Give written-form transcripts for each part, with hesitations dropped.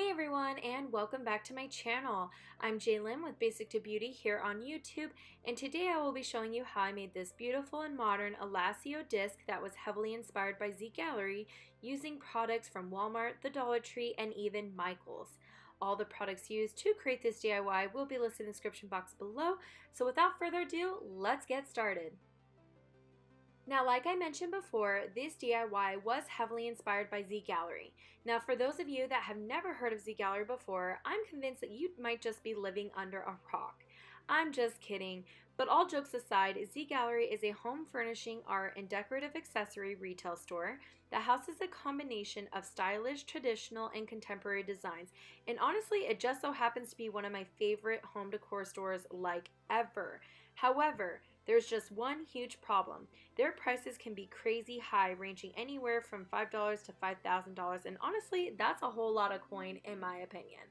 Hi everyone and welcome back to my channel. I'm Jaylyn with BasicToBeauty here on YouTube, and today I will be showing you how I made this beautiful and modern Alassio disc that was heavily inspired by Z Gallerie using products from Walmart, the Dollar Tree, and even Michael's. All the products used to create this DIY will be listed in the description box below, so without further ado, let's get started. Now, like I mentioned before, this DIY was heavily inspired by Z Gallerie. Now, for those of you that have never heard of Z Gallerie before, I'm convinced that you might just be living under a rock. I'm just kidding, but all jokes aside, Z Gallerie is a home furnishing, art, and decorative accessory retail store that houses a combination of stylish, traditional, and contemporary designs. And honestly, it just so happens to be one of my favorite home decor stores like ever. However, there's just one huge problem. Their prices can be crazy high, ranging anywhere from $5 to $5,000, and honestly, that's a whole lot of coin in my opinion.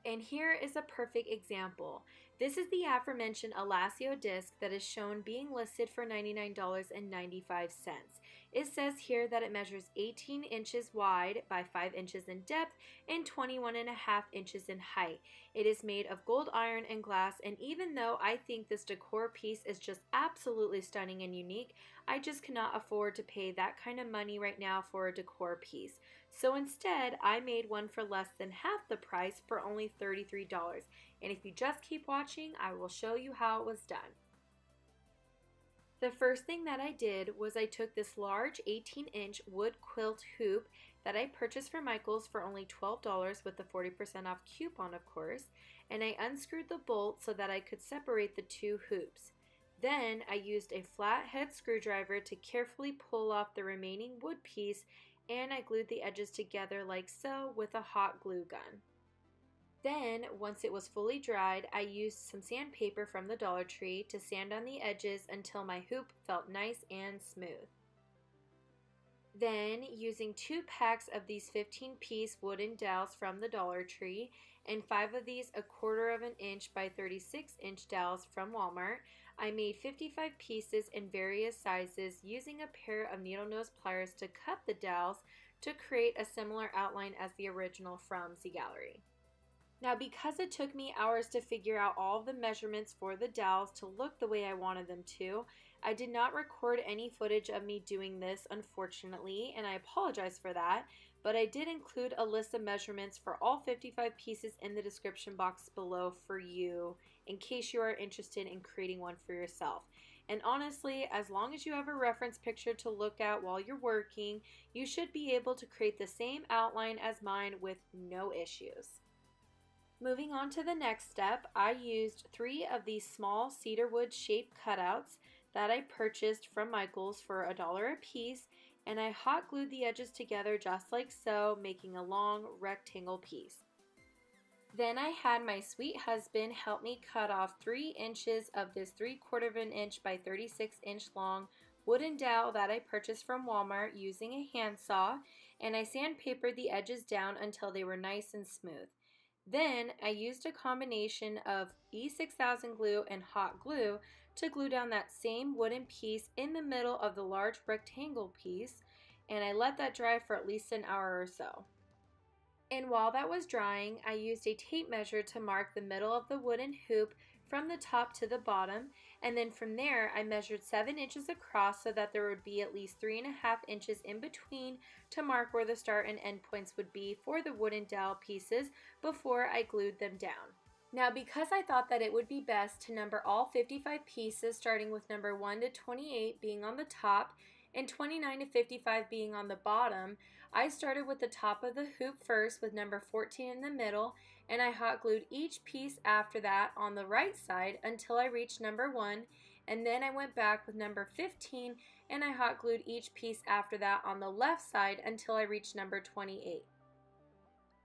And here is a perfect example. This is the aforementioned Alassio disc that is shown being listed for $99.95. It says here that it measures 18 inches wide by 5 inches in depth and 21.5 inches in height. It is made of gold iron and glass, and even though I think this decor piece is just absolutely stunning and unique, I just cannot afford to pay that kind of money right now for a decor piece. So instead, I made one for less than half the price for only $33. And if you just keep watching, I will show you how it was done. The first thing that I did was I took this large 18-inch wood quilt hoop that I purchased from Michael's for only $12 with the 40% off coupon, of course, and I unscrewed the bolt so that I could separate the two hoops. Then I used a flathead screwdriver to carefully pull off the remaining wood piece, and I glued the edges together like so with a hot glue gun. Then, once it was fully dried, I used some sandpaper from the Dollar Tree to sand on the edges until my hoop felt nice and smooth. Then, using 2 packs of these 15-piece wooden dowels from the Dollar Tree and 5 of these 1/4 of an inch by 36-inch dowels from Walmart, I made 55 pieces in various sizes using a pair of needle nose pliers to cut the dowels to create a similar outline as the original from Z Gallerie. Now, because it took me hours to figure out all of the measurements for the dowels to look the way I wanted them to, I did not record any footage of me doing this, unfortunately, and I apologize for that, but I did include a list of measurements for all 55 pieces in the description box below for you, in case you are interested in creating one for yourself. And honestly, as long as you have a reference picture to look at while you're working, you should be able to create the same outline as mine with no issues. Moving on to the next step, I used 3 of these small cedar wood shaped cutouts that I purchased from Michael's for $1 a piece, and I hot glued the edges together just like so, making a long rectangle piece. Then I had my sweet husband help me cut off 3 inches of this 3/4 of an inch by 36-inch long wooden dowel that I purchased from Walmart using a handsaw, and I sandpapered the edges down until they were nice and smooth. Then I used a combination of E6000 glue and hot glue to glue down that same wooden piece in the middle of the large rectangle piece, and I let that dry for at least an hour or so. And while that was drying, I used a tape measure to mark the middle of the wooden hoop from the top to the bottom, and then from there I measured 7 inches across so that there would be at least 3.5 inches in between to mark where the start and end points would be for the wooden dowel pieces before I glued them down. Now, because I thought that it would be best to number all 55 pieces, starting with number 1 to 28 being on the top and 29 to 55 being on the bottom, I started with the top of the hoop first with number 14 in the middle, and I hot glued each piece after that on the right side until I reached number 1, and then I went back with number 15 and I hot glued each piece after that on the left side until I reached number 28.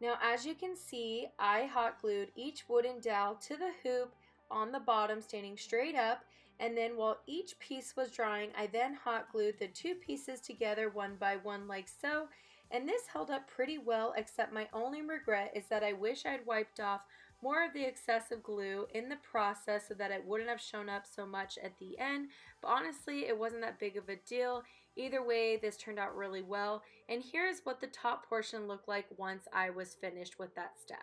Now, as you can see, I hot glued each wooden dowel to the hoop on the bottom standing straight up, and then while each piece was drying, I then hot glued the 2 pieces together one by one like so, and this held up pretty well, except my only regret is that I wish I'd wiped off more of the excessive glue in the process so that it wouldn't have shown up so much at the end, but honestly it wasn't that big of a deal. Either way, this turned out really well, and here's what the top portion looked like once I was finished with that step.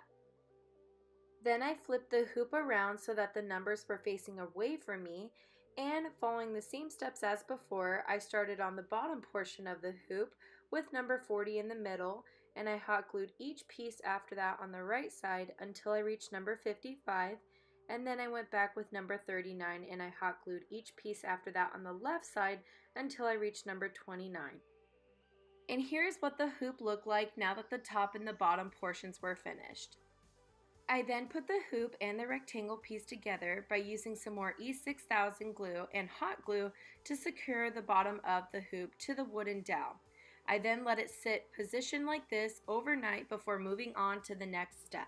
Then I flipped the hoop around so that the numbers were facing away from me, and following the same steps as before, I started on the bottom portion of the hoop with number 40 in the middle, and I hot glued each piece after that on the right side until I reached number 55, and then I went back with number 39 and I hot glued each piece after that on the left side until I reached number 29. And here's what the hoop looked like now that the top and the bottom portions were finished. I then put the hoop and the rectangle piece together by using some more E6000 glue and hot glue to secure the bottom of the hoop to the wooden dowel. I then let it sit positioned like this overnight before moving on to the next step.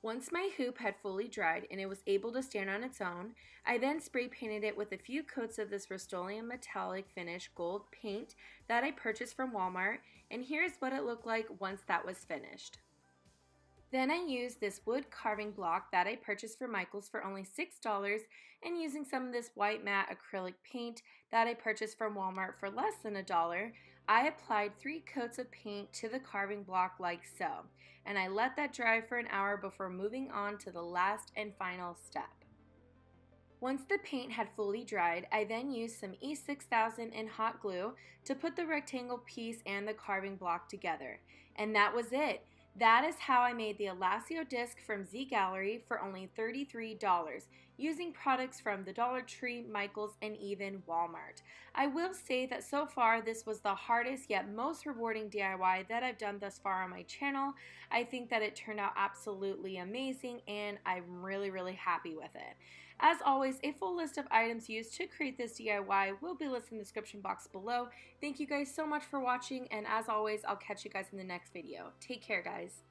Once my hoop had fully dried and it was able to stand on its own, I then spray painted it with a few coats of this Rust-oleum metallic finish gold paint that I purchased from Walmart, and here's what it looked like once that was finished. Then I used this wood carving block that I purchased from Michael's for only $6, and using some of this white matte acrylic paint that I purchased from Walmart for less than $1, I applied 3 coats of paint to the carving block like so, and I let that dry for an hour before moving on to the last and final step. Once the paint had fully dried, I then used some E6000 and hot glue to put the rectangle piece and the carving block together, and that was it. That is how I made the Alassio Disc from Z Gallerie for only $33, using products from the Dollar Tree, Michael's, and even Walmart. I will say that so far this was the hardest yet most rewarding DIY that I've done thus far on my channel. I think that it turned out absolutely amazing, and I'm really happy with it. As always, a full list of items used to create this DIY will be listed in the description box below. Thank you guys so much for watching, and as always, I'll catch you guys in the next video. Take care, guys.